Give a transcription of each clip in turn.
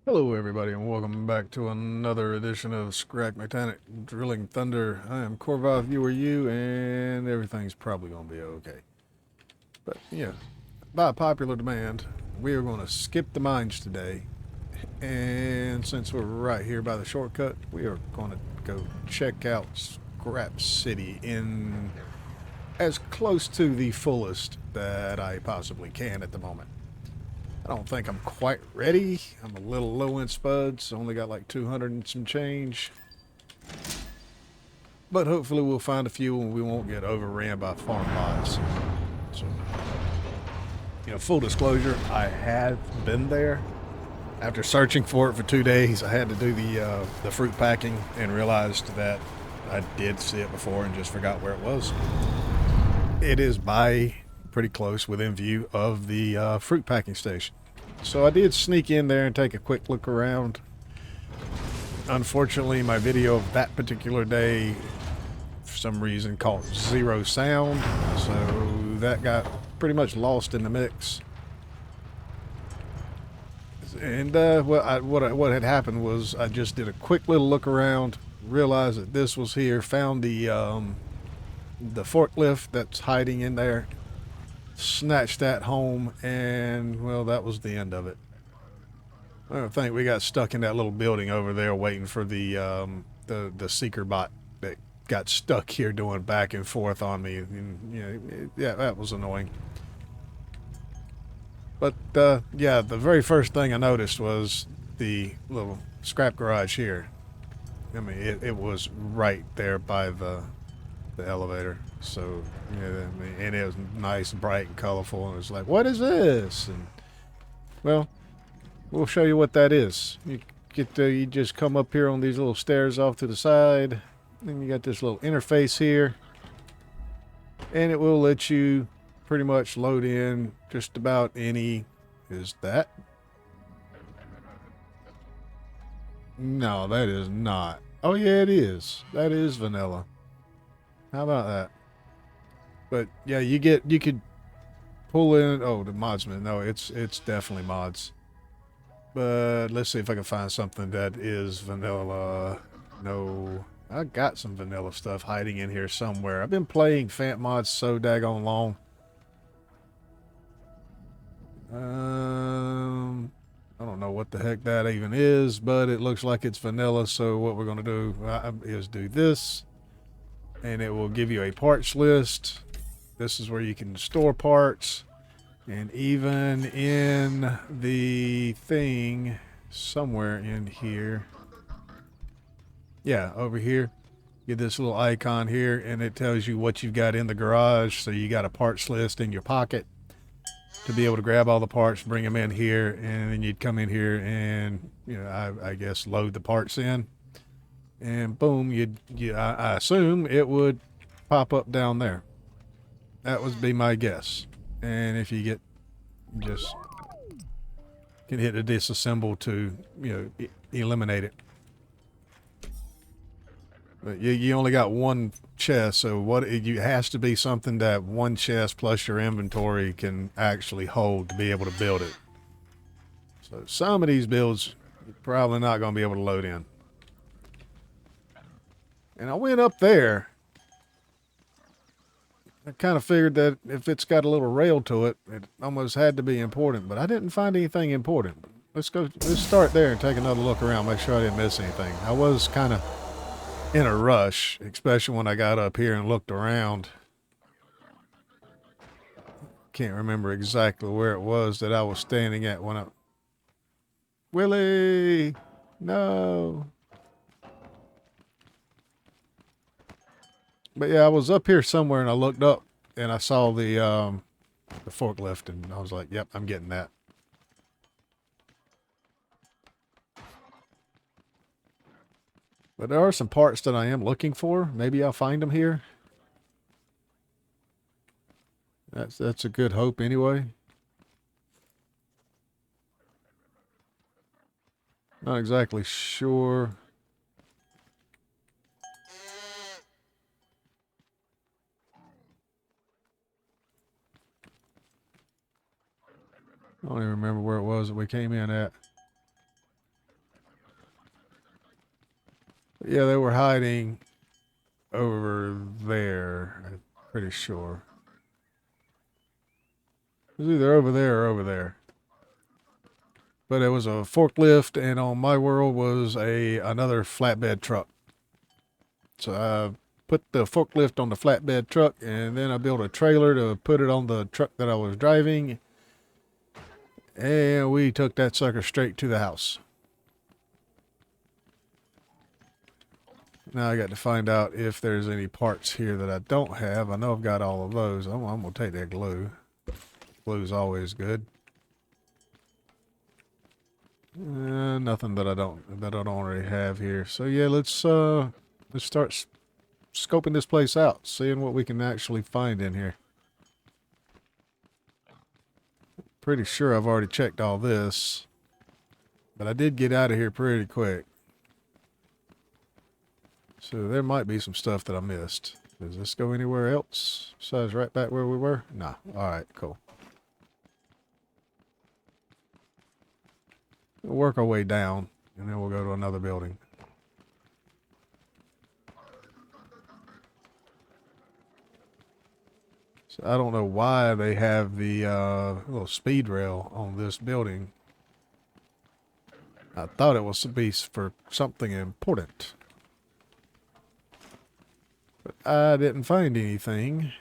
Hello, everybody, and welcome back to another edition of Scrack Mechanic Drilling Thunder. I am Corval Viewer U, and everything's probably going to be okay. But, yeah, by popular demand, we are going to skip the mines today. And since we're right here by the shortcut, we are going to go check out Scrap City in as close to the fullest that I possibly can at the moment. I don't think I'm quite ready. I'm a little low in spuds. Only got like 200 and some change. But hopefully we'll find a few and we won't get overran by farm bots. So, full disclosure, I have been there. After searching for it for 2 days, I had to do the fruit packing and realized that I did see it before and just forgot where it was. It is by pretty close within view of the fruit packing station. So I did sneak in there and take a quick look around. Unfortunately, my video of that particular day, for some reason, caught zero sound, so that got pretty much lost in the mix. And what had happened was I just did a quick little look around, realized that this was here, found the forklift that's hiding in there, snatched that home, and well, that was the end of it. I think we got stuck in that little building over there waiting for the seeker bot that got stuck here doing back and forth on me. And, yeah, that was annoying. But yeah, the very first thing I noticed was the little scrap garage here. I mean, it was right there by the elevator. So yeah, I mean, and it was nice, bright, and colorful. And it was like, what is this? And well, we'll show you what that is. You just come up here on these little stairs off to the side. Then you got this little interface here. And it will let you pretty much load in just about any... Is that? No, that is not. Oh yeah, it is. That is vanilla. How about that? But yeah, you could pull in... Oh, the modsman. No, it's definitely mods. But let's see if I can find something that is vanilla. No, I got some vanilla stuff hiding in here somewhere. I've been playing Fant mods so daggone long. I don't know what the heck that even is, but it looks like it's vanilla. So what we're going to do is do this, and it will give you a parts list. This is where you can store parts. And even in the thing, somewhere in here, yeah, over here, get this little icon here, and it tells you what you've got in the garage. So you got a parts list in your pocket to be able to grab all the parts, bring them in here, and then you'd come in here and, I guess load the parts in. And boom, I assume it would pop up down there. That would be my guess. And if you get just can hit the disassemble to eliminate it. But you only got one chest, so it has to be something that one chest plus your inventory can actually hold to be able to build it. So some of these builds you're probably not going to be able to load in. And I went up there. I kind of figured that if it's got a little rail to it, it almost had to be important, but I didn't find anything important. Let's start there and take another look around, make sure I didn't miss anything. I was kind of in a rush, especially when I got up here and looked around. Can't remember exactly where it was that I was standing at when I... Willie! No! But yeah, I was up here somewhere and I looked up and I saw the forklift and I was like, yep, I'm getting that. But there are some parts that I am looking for. Maybe I'll find them here. That's a good hope anyway. Not exactly sure. I don't even remember where it was that we came in at. Yeah, they were hiding over there. I'm pretty sure. It was either over there or over there. But it was a forklift, and on my world was another flatbed truck. So I put the forklift on the flatbed truck, and then I built a trailer to put it on the truck that I was driving, and we took that sucker straight to the house. Now I got to find out if there's any parts here that I don't have. I know I've got all of those. I'm gonna take that glue. Glue's always good. Nothing that I don't already have here. So yeah, let's start scoping this place out, seeing what we can actually find in here. Pretty sure I've already checked all this, but I did get out of here pretty quick. So there might be some stuff that I missed. Does this go anywhere else besides right back where we were? Nah. All right, cool. We'll work our way down, and then we'll go to another building. So I don't know why they have the little speed rail on this building. I thought it was to be for something important. But I didn't find anything.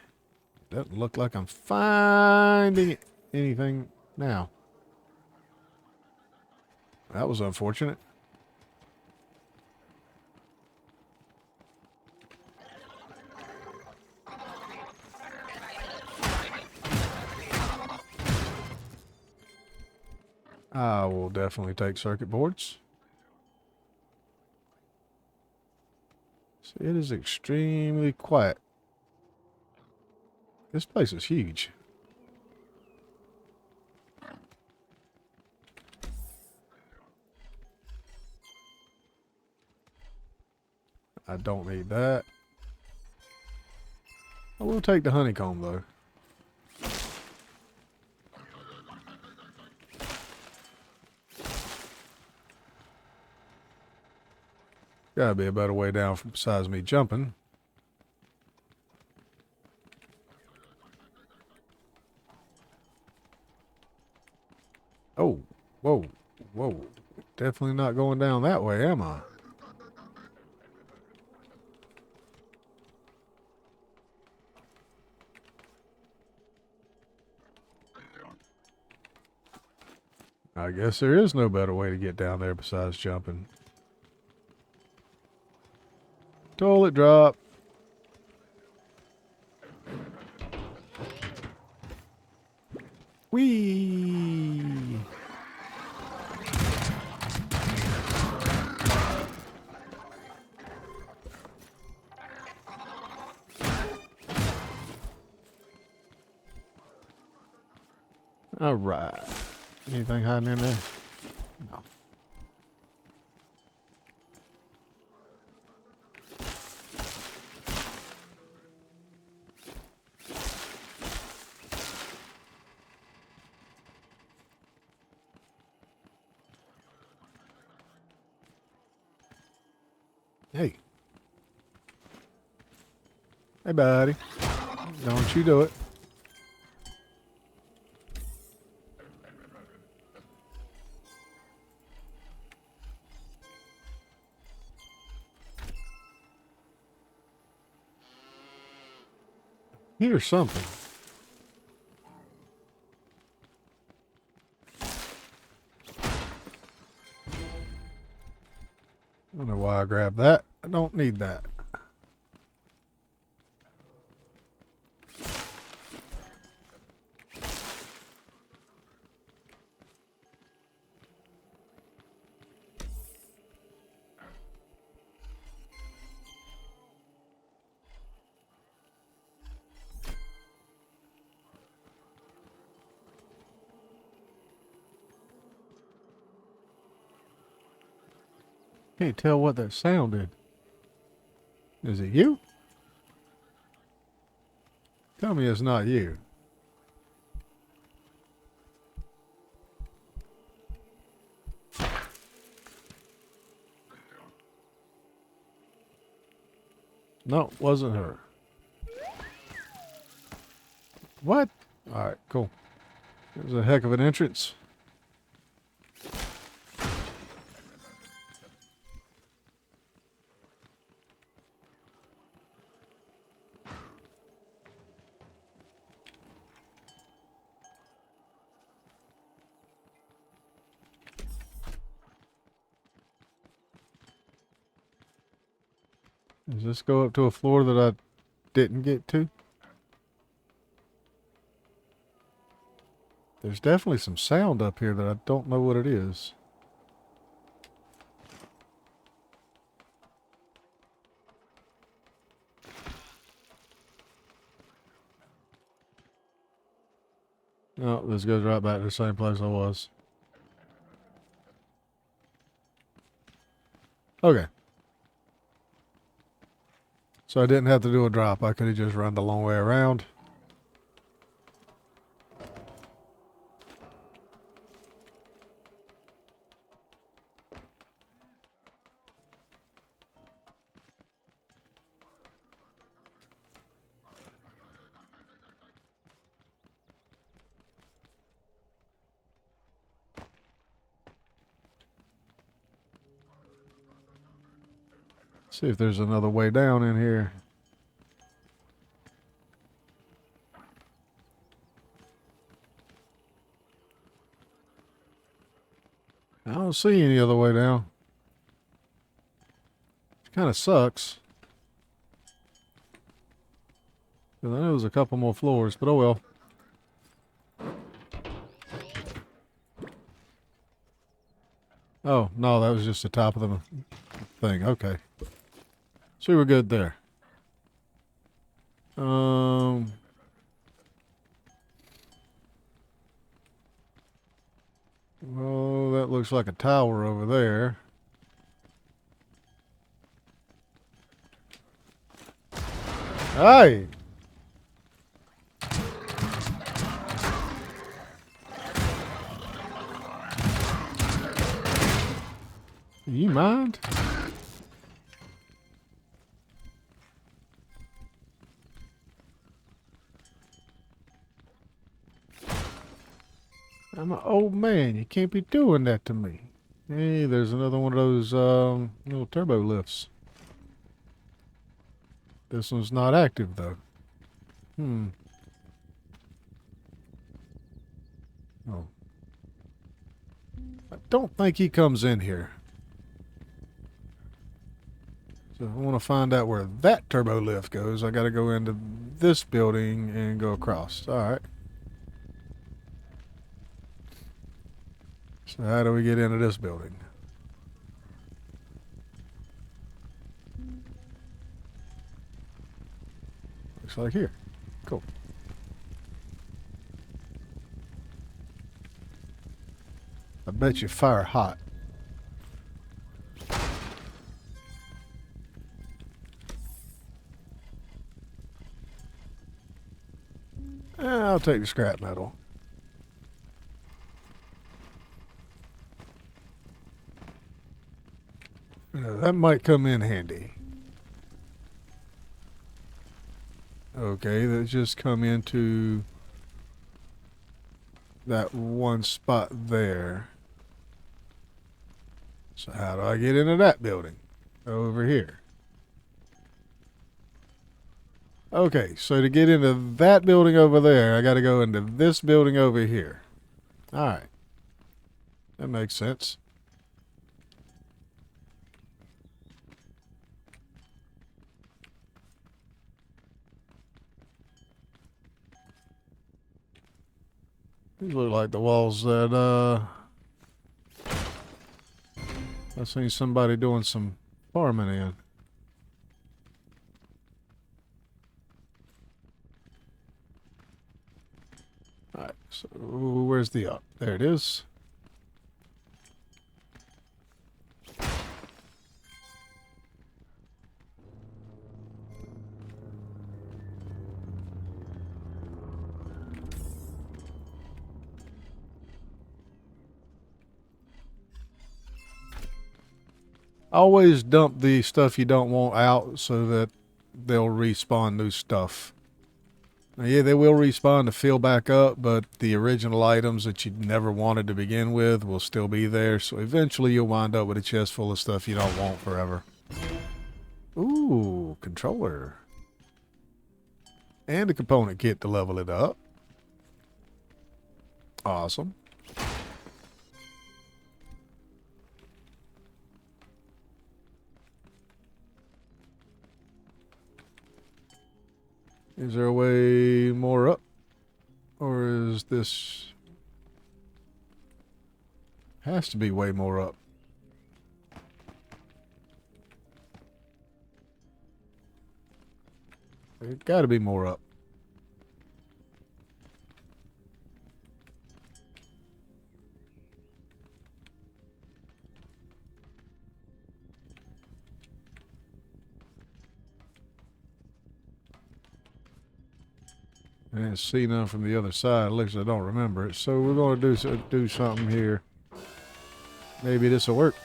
Doesn't look like I'm finding anything now. That was unfortunate. I will definitely take circuit boards. So it is extremely quiet. This place is huge. I don't need that. I will take the honeycomb though. Gotta be a better way down besides me jumping. Oh, whoa, whoa. Definitely not going down that way, am I? I guess there is no better way to get down there besides jumping. Toilet drop. Whee! All right. Anything hiding in there? No. Hey. Hey, buddy. Don't you do it. Here's something. I don't know why I grabbed that. I don't need that. Can't tell what that sounded. Is it you? Tell me it's not you. No, wasn't her. What? Alright, cool. It was a heck of an entrance. Does this go up to a floor that I didn't get to? There's definitely some sound up here that I don't know what it is. No, this goes right back to the same place I was. Okay. So I didn't have to do a drop. I could have just run the long way around. See if there's another way down in here. I don't see any other way down. It kind of sucks. 'Cause I know there's a couple more floors, but oh well. Oh, no, that was just the top of the thing. Okay. So we were good there. Well, that looks like a tower over there. Hey! You mind? I'm an old man. You can't be doing that to me. Hey, there's another one of those little turbo lifts. This one's not active, though. Oh. I don't think he comes in here. So I want to find out where that turbo lift goes. I got to go into this building and go across. All right. So how do we get into this building? Looks like here. Cool. I bet you fire hot. I'll take the scrap metal. That might come in handy. Okay, let's just come into that one spot there. So how do I get into that building? Over here. Okay, so to get into that building over there, I got to go into this building over here. All right. That makes sense. These look like the walls that, I've seen somebody doing some farming in. Alright, so where's the up? There it is. Always dump the stuff you don't want out so that they'll respawn new stuff. Now, yeah, they will respawn to fill back up, but the original items that you never wanted to begin with will still be there. So eventually you'll wind up with a chest full of stuff you don't want forever. Ooh, controller. And a component kit to level it up. Awesome. Is there a way more up? Or is this... Has to be way more up. There's got to be more up. I didn't see none from the other side. At least I don't remember it. So we're going to do something here. Maybe this will work.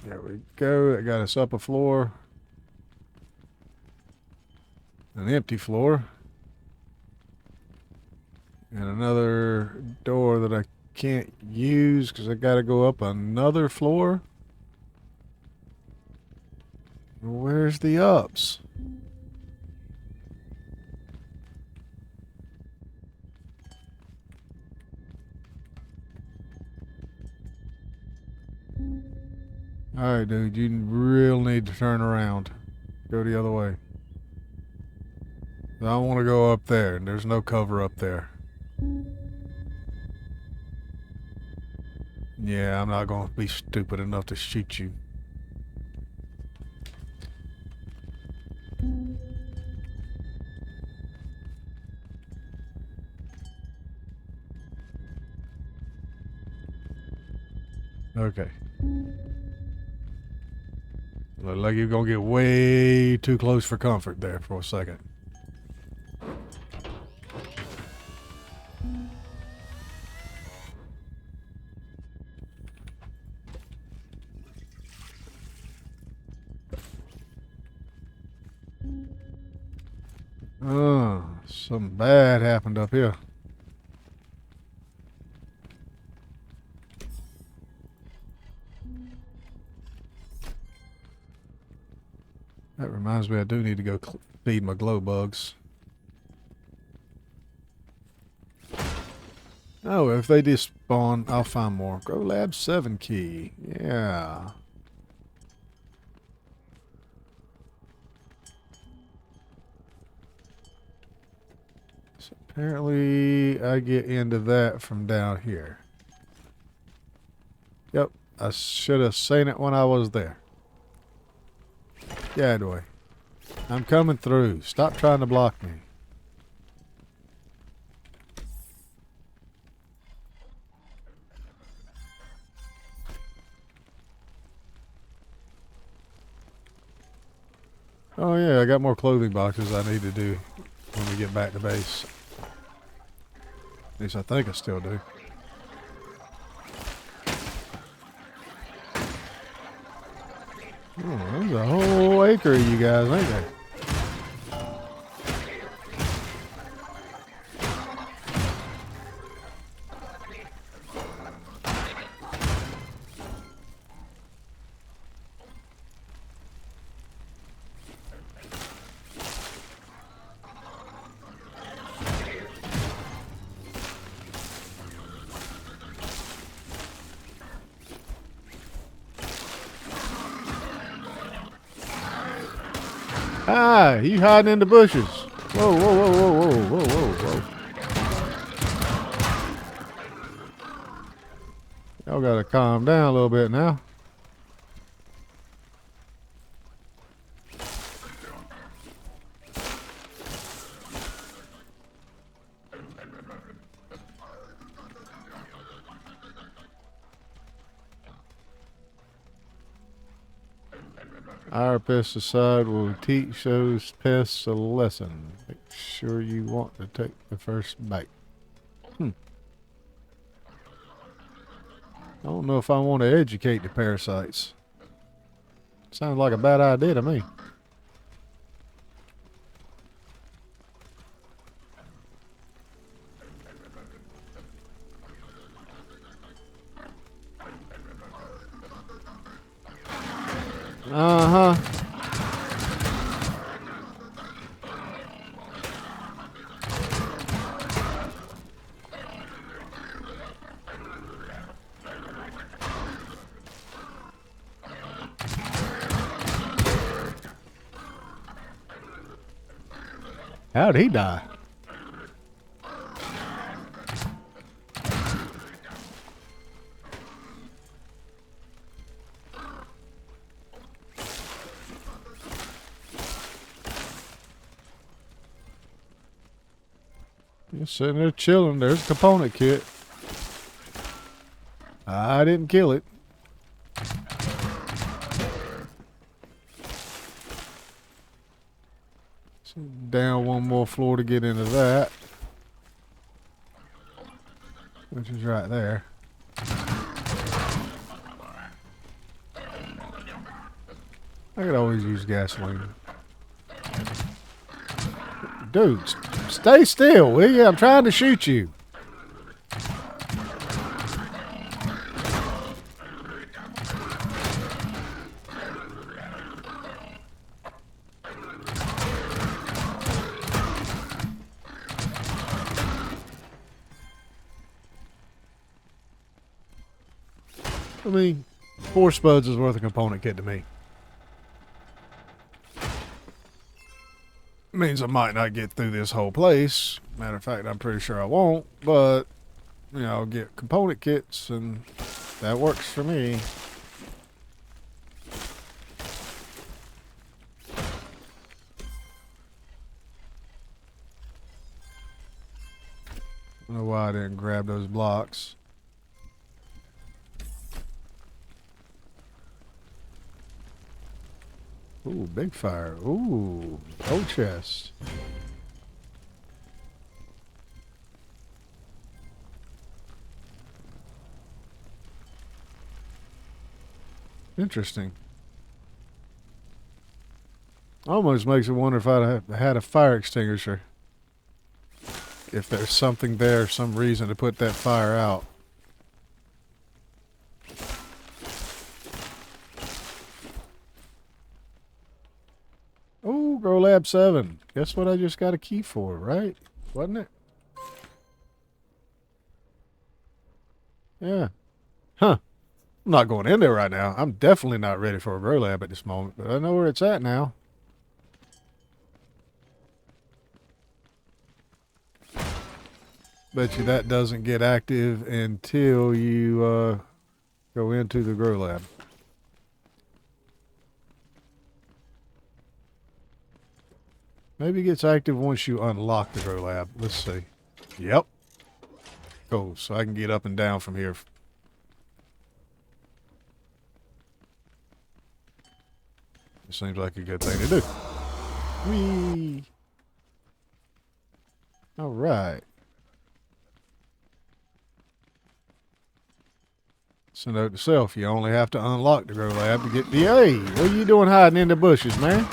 There we go. That got us up a floor. An empty floor. And another door that I can't use because I got to go up another floor. Where's the ups? Alright, dude, you real need to turn around. Go the other way. I want to go up there, and there's no cover up there. Yeah, I'm not going to be stupid enough to shoot you. Okay. Look like you're gonna get way too close for comfort there for a second. Oh, something bad happened up here. That reminds me, I do need to go feed my glow bugs. Oh, if they just spawn, I'll find more. Grow Lab 7 key. Yeah. So apparently I get into that from down here. Yep, I should have seen it when I was there. Yeah, boy. I'm coming through. Stop trying to block me. Oh yeah, I got more clothing boxes I need to do when we get back to base. At least I think I still do. Oh, there's a whole acre of you guys, ain't there? Ah, you hiding in the bushes. Whoa, whoa, whoa, whoa, whoa, whoa, whoa, whoa. Y'all gotta calm down a little bit now. Our pesticide will teach those pests a lesson. Make sure you want to take the first bite. I don't know if I want to educate the parasites. Sounds like a bad idea to me. Uh-huh. How'd he die? Just sitting there chilling. There's a component kit. I didn't kill it. So down one more floor to get into that. Which is right there. I could always use gasoline. Dude, stay still, will you? I'm trying to shoot you. I mean, 4 spuds is worth a component kit to me. Means I might not get through this whole place. Matter of fact, I'm pretty sure I won't. But, you know, I'll get component kits and that works for me. I don't know why I didn't grab those blocks. Ooh, big fire. Ooh, old chest. Interesting. Almost makes me wonder if I had a fire extinguisher. If there's something there, some reason to put that fire out. Oh, Grow Lab 7. Guess what I just got a key for, right? Wasn't it? Yeah. Huh. I'm not going in there right now. I'm definitely not ready for a Grow Lab at this moment, but I know where it's at now. Bet you that doesn't get active until you go into the Grow Lab. Maybe it gets active once you unlock the Grow Lab. Let's see. Yep. Cool. So I can get up and down from here. It seems like a good thing to do. Whee! All right. So note to self, you only have to unlock the Grow Lab to get the A. What are you doing hiding in the bushes, man?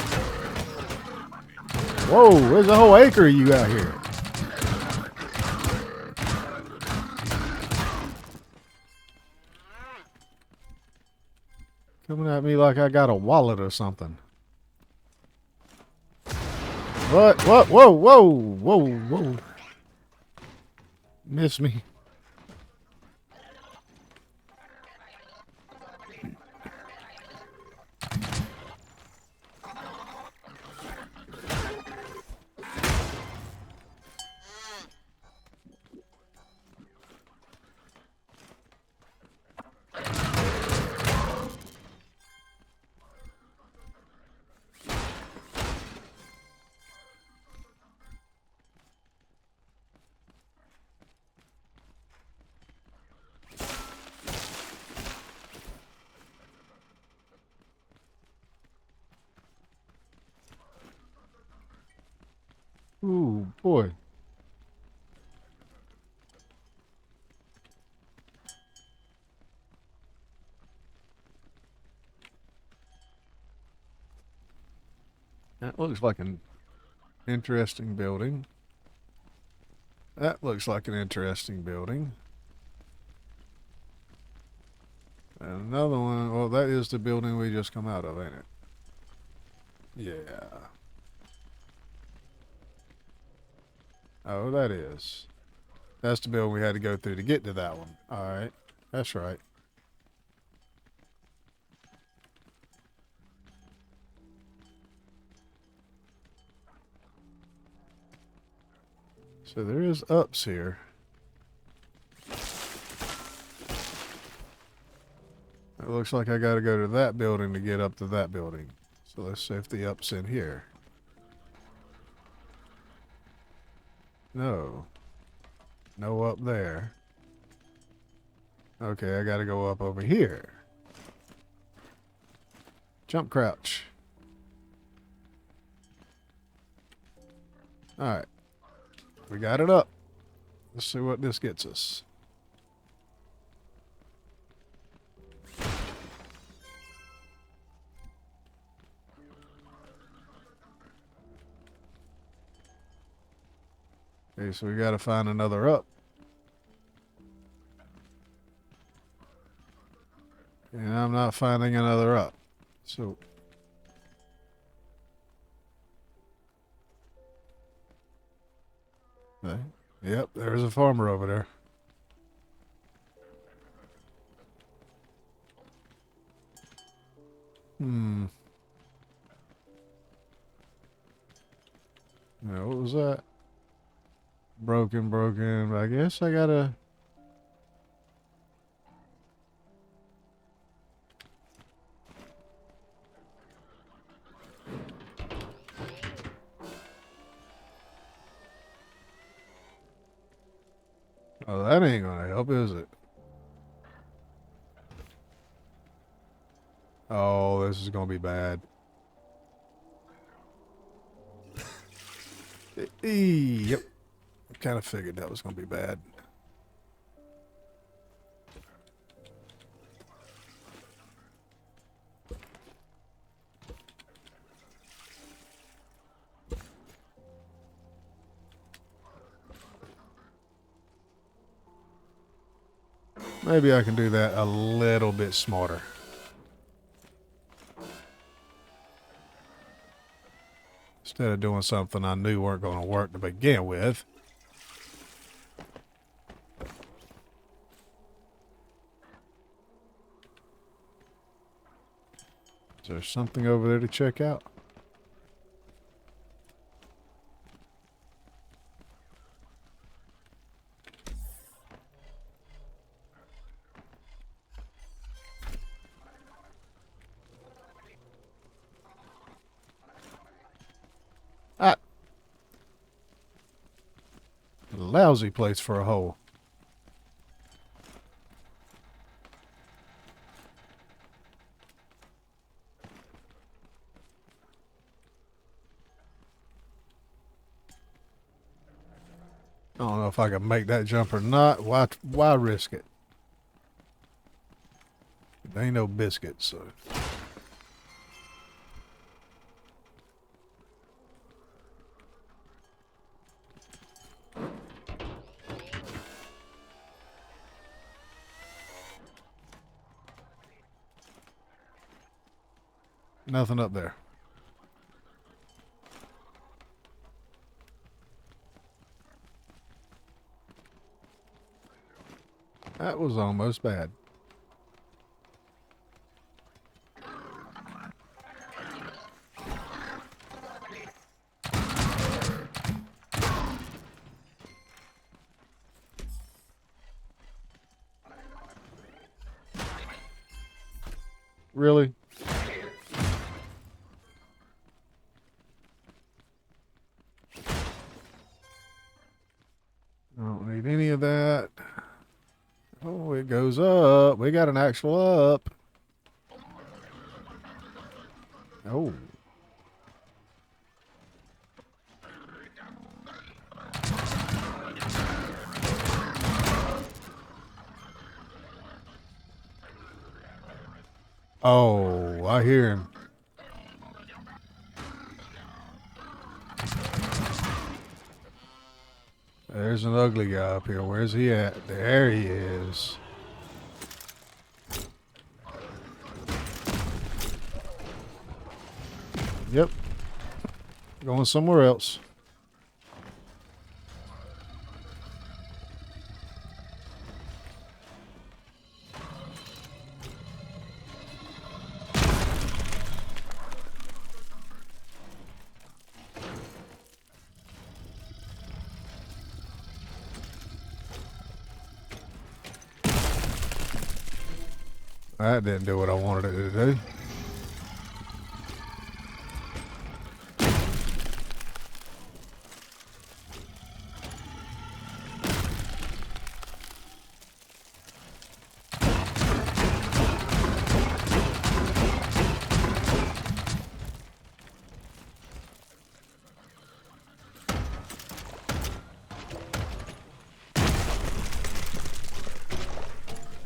Whoa, there's a whole acre of you out here. Coming at me like I got a wallet or something. What? What? Whoa, whoa, whoa, whoa. Miss me. Ooh, boy. That looks like an interesting building. That looks like an interesting building. And another one, well, that is the building we just come out of, ain't it? Yeah. Oh, that is. That's the building we had to go through to get to that one. Alright. That's right. So there is ups here. It looks like I gotta go to that building to get up to that building. So let's see if the up's in here. No. No up there. Okay, I gotta go up over here. Jump crouch. Alright. We got it up. Let's see what this gets us. Okay, so we gotta find another up. And I'm not finding another up. So okay. Yep, there's a farmer over there. Hmm. Yeah, what was that? Broken. I guess I gotta... Oh, that ain't gonna help, is it? Oh, this is gonna be bad. Yep. I kind of figured that was gonna be bad. Maybe I can do that a little bit smarter. Instead of doing something I knew weren't going to work to begin with. Is there something over there to check out? Ah! Lousy place for a hole. I don't know if I can make that jump or not. Why risk it? There ain't no biscuits, so... Nothing up there. That was almost bad. Really? I don't need any of that. Oh, it goes up. We got an actual up. Oh. Oh, I hear him. There's an ugly guy up here. Where's he at? There he is. Yep. Going somewhere else. That didn't do what I wanted it to do.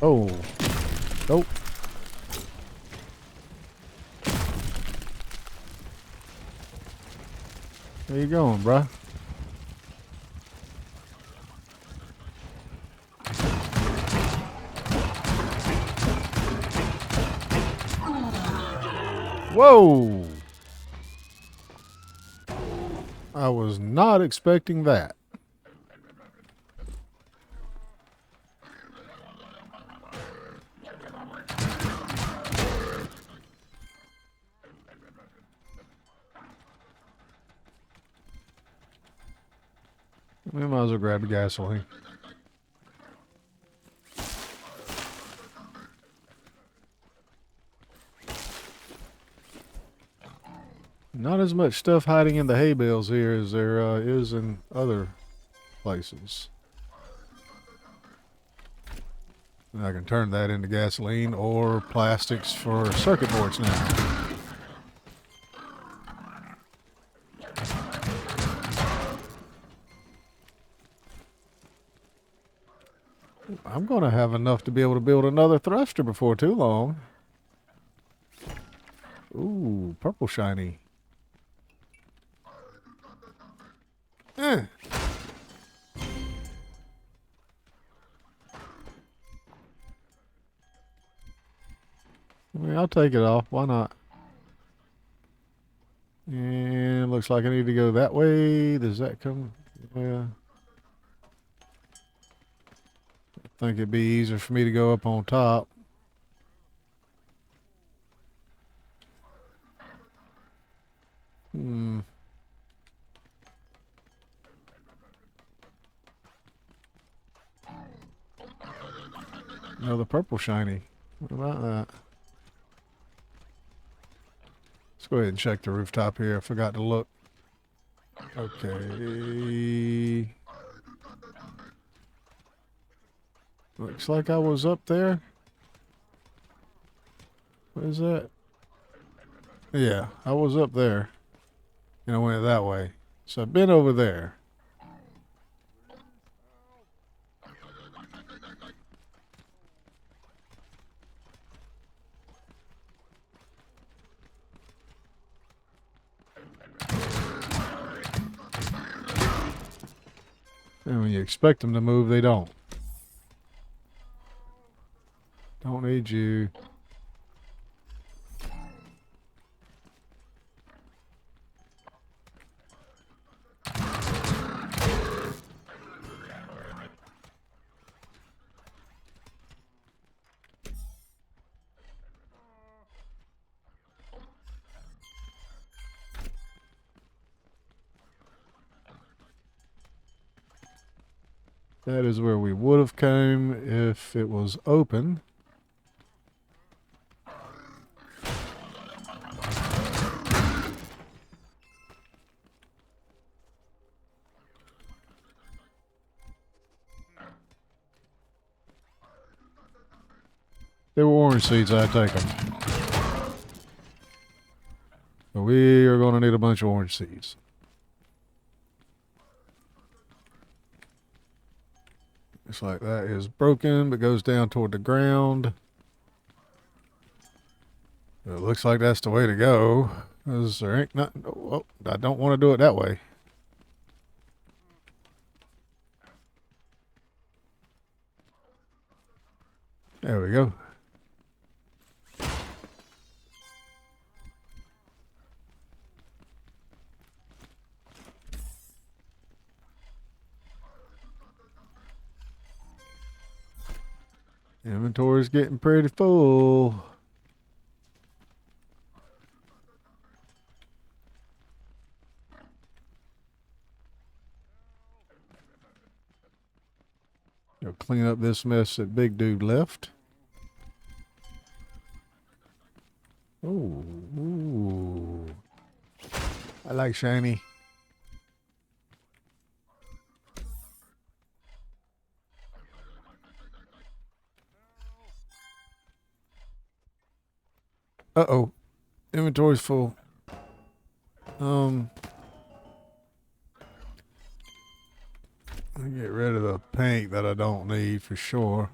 Oh. Nope. Where you going, bruh? Whoa! I was not expecting that. We might as well grab the gasoline. Not as much stuff hiding in the hay bales here as there is in other places. And I can turn that into gasoline or plastics for circuit boards now. I'm going to have enough to be able to build another thruster before too long. Ooh, purple shiny. Eh. I mean, I'll take it off. Why not? And looks like I need to go that way. Does that come? Yeah. I think it'd be easier for me to go up on top. Hmm. Another purple shiny. What about that? Let's go ahead and check the rooftop here. I forgot to look. Okay. Looks like I was up there. What is that? Yeah, I was up there. And I went that way. So I've been over there. And when you expect them to move, they don't. Don't need you. That is where we would have come if it was open. They were orange seeds, I'd take them. But we are going to need a bunch of orange seeds. It's like that is broken, but goes down toward the ground. It looks like that's the way to go. Because there ain't nothing. Oh, I don't want to do it that way. There we go. Inventory's getting pretty full. Go clean up this mess that big dude left. Ooh. I like shiny. Uh-oh. Inventory's full. Get rid of the paint that I don't need for sure.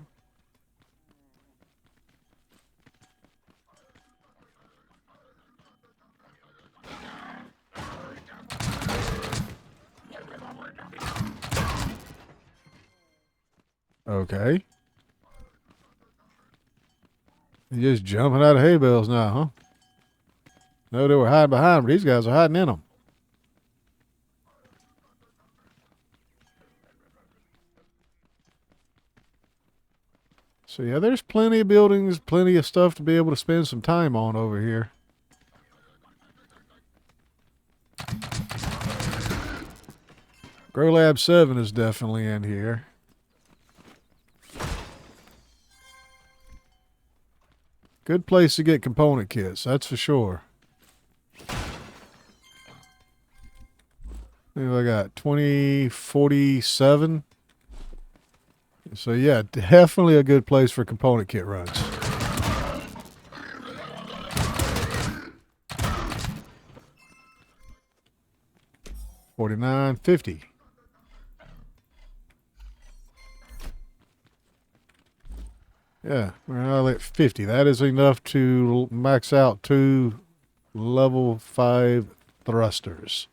Okay. You're just jumping out of hay bales now, huh? No, they were hiding behind them. These guys are hiding in them. So yeah, there's plenty of buildings, plenty of stuff to be able to spend some time on over here. Grow Lab 7 is definitely in here. Good place to get component kits, that's for sure. I got 2047. So yeah, definitely a good place for component kit runs. $49.50. Yeah, we're now at 50. That is enough to max out 2 level 5 thrusters.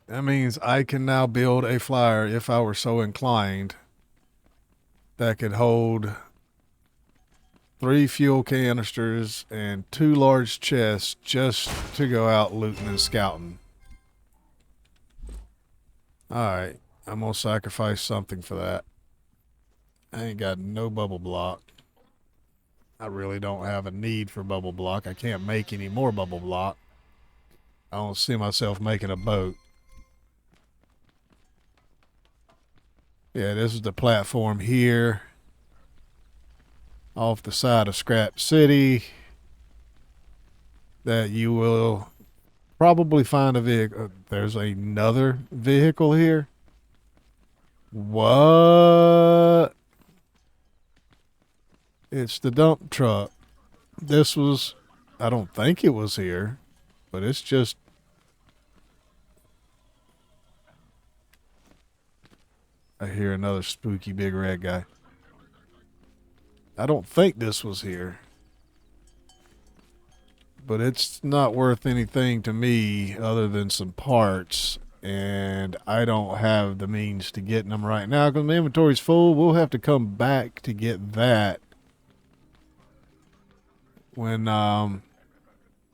That means I can now build a flyer, if I were so inclined, that could hold 3 fuel canisters and 2 large chests just to go out looting and scouting. Alright, I'm going to sacrifice something for that. I ain't got no bubble block. I really don't have a need for bubble block. I can't make any more bubble block. I don't see myself making a boat. Yeah, this is the platform here. Off the side of Scrap City. That you will probably find a vehicle. There's another vehicle here. What? It's the dump truck. This was, I don't think it was here, but it's just. I hear another spooky big red guy. I don't think this was here. But it's not worth anything to me other than some parts. And I don't have the means to getting them right now because my inventory's full. We'll have to come back to get that. When, yeah,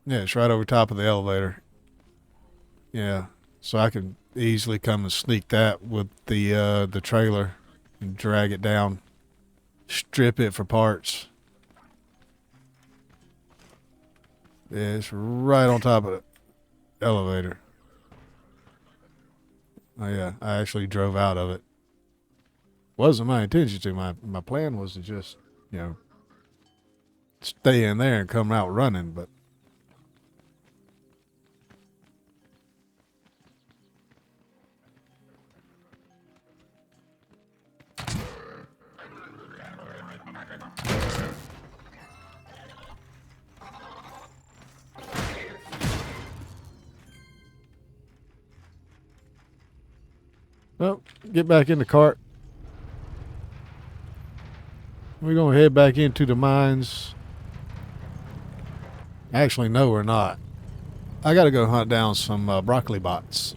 it's right over top of the elevator. Yeah, so I can easily come and sneak that with the trailer and drag it down, strip it for parts. Yeah, it's right on top of the elevator. Oh yeah, I actually drove out of it. Wasn't my intention to. My plan was to just, stay in there and come out running, but well, get back in the cart. We're going to head back into the mines. Actually, no, we're not. I got to go hunt down some broccoli bots.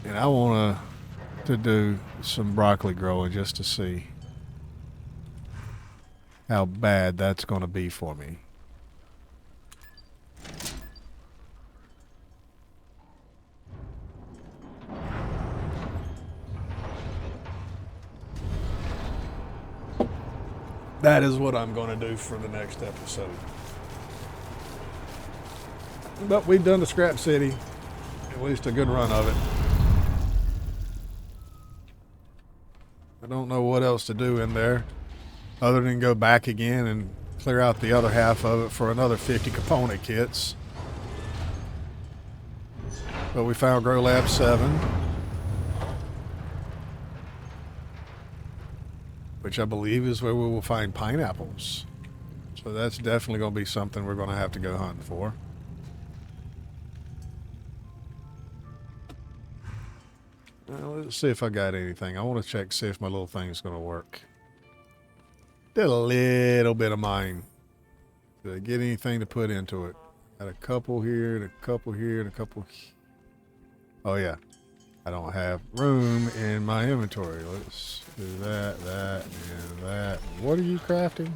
And I want to do some broccoli growing just to see how bad that's going to be for me. That is what I'm going to do for the next episode. But we've done the Scrap City, at least a good run of it. I don't know what else to do in there other than go back again and clear out the other half of it for another 50 component kits. But we found Grow Lab 7, which I believe is where we will find pineapples. So that's definitely going to be something we're going to have to go hunting for. Well, let's see if I got anything. I want to check, see if my little thing is going to work. Did a little bit of mine. Did I get anything to put into it? Got a couple here, and a couple here, and a couple. Oh yeah, I don't have room in my inventory. Let's do that, and that. What are you crafting?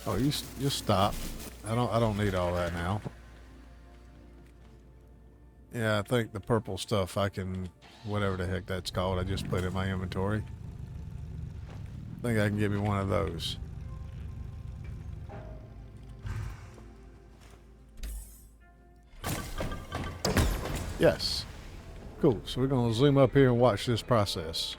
Oh, you just stop. I don't need all that now. Yeah, I think the purple stuff I can, whatever the heck that's called, I just put in my inventory. I think I can give me one of those. Yes. Cool. So we're going to zoom up here and watch this process.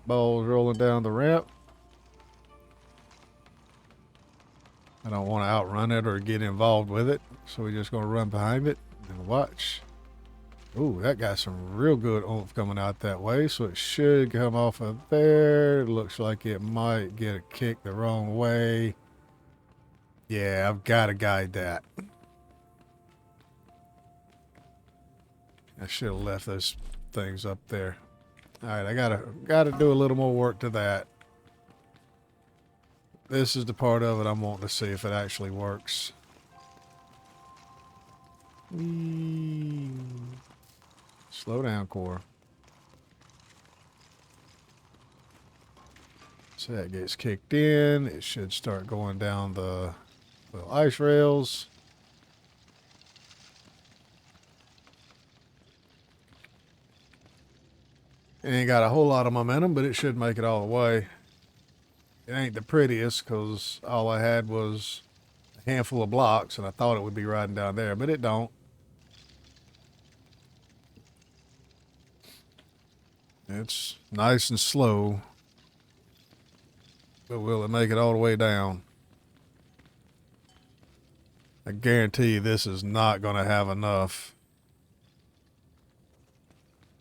Balls rolling down the ramp. I don't want to outrun it or get involved with it, so we're just going to run behind it and watch. Ooh, that got some real good oomph coming out that way, so it should come off of there. It looks like it might get a kick the wrong way. Yeah, I've got to guide that. I should have left those things up there. All right, I gotta do a little more work to that. This is the part of it I'm wanting to see if it actually works. Slow down, Core. So that gets kicked in. It should start going down the little ice rails. It ain't got a whole lot of momentum, but it should make it all the way. It ain't the prettiest because all I had was a handful of blocks and I thought it would be riding down there, but it don't. It's nice and slow, but will it make it all the way down? I guarantee you this is not going to have enough.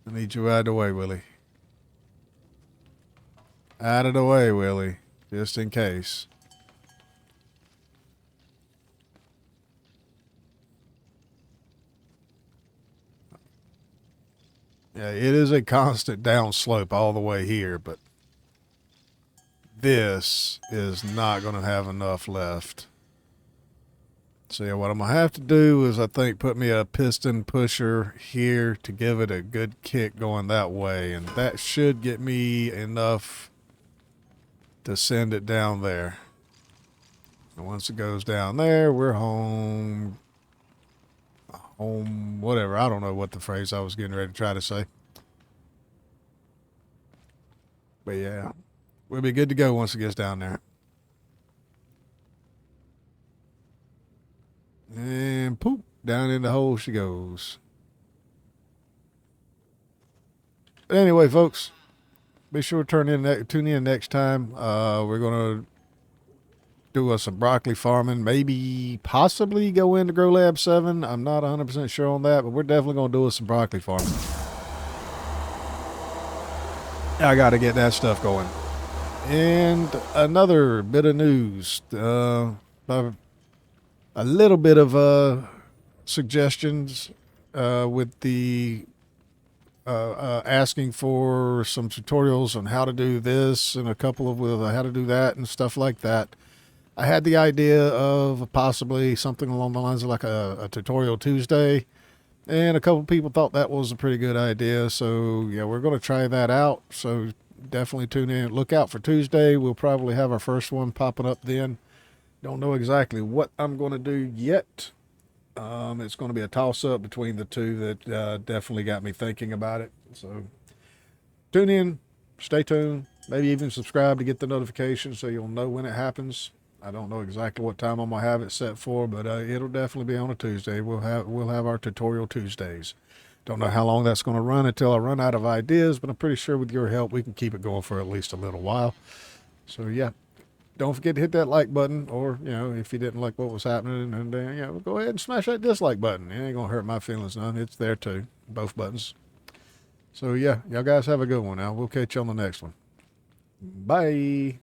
I need you out of the way, Willie. Out of the way, Willie. Just in case. Yeah, it is a constant downslope all the way here, but this is not going to have enough left. So yeah, what I'm going to have to do is I think put me a piston pusher here to give it a good kick going that way, and that should get me enough to send it down there. And once it goes down there, we're home. Home, whatever. I don't know what the phrase I was getting ready to try to say. But yeah, we'll be good to go once it gets down there. And poop, down in the hole she goes. But anyway, folks, be sure to tune in next time. We're going to do some broccoli farming, maybe possibly go into Grow Lab 7. I'm not 100% sure on that, but we're definitely going to do some broccoli farming. I got to get that stuff going. And another bit of news, a little bit of suggestions with the asking for some tutorials on how to do this and a couple of how to do that and stuff like that. I had the idea of possibly something along the lines of like a tutorial Tuesday, and a couple people thought that was a pretty good idea. So yeah, we're going to try that out. So definitely tune in. Look out for Tuesday. We'll probably have our first one popping up then. Don't know exactly what I'm going to do yet. It's going to be a toss up between the two that definitely got me thinking about it. So tune in, stay tuned, maybe even subscribe to get the notifications so you'll know when it happens. I don't know exactly what time I'm gonna have it set for, but it'll definitely be on a Tuesday. We'll have our tutorial Tuesdays. Don't know how long that's going to run until I run out of ideas, but I'm pretty sure with your help we can keep it going for at least a little while. So yeah, don't forget to hit that like button, or if you didn't like what was happening, and go ahead and smash that dislike button. It ain't gonna hurt my feelings none. It's there too, both buttons. So yeah, y'all guys have a good one. Now we'll catch you on the next one. Bye.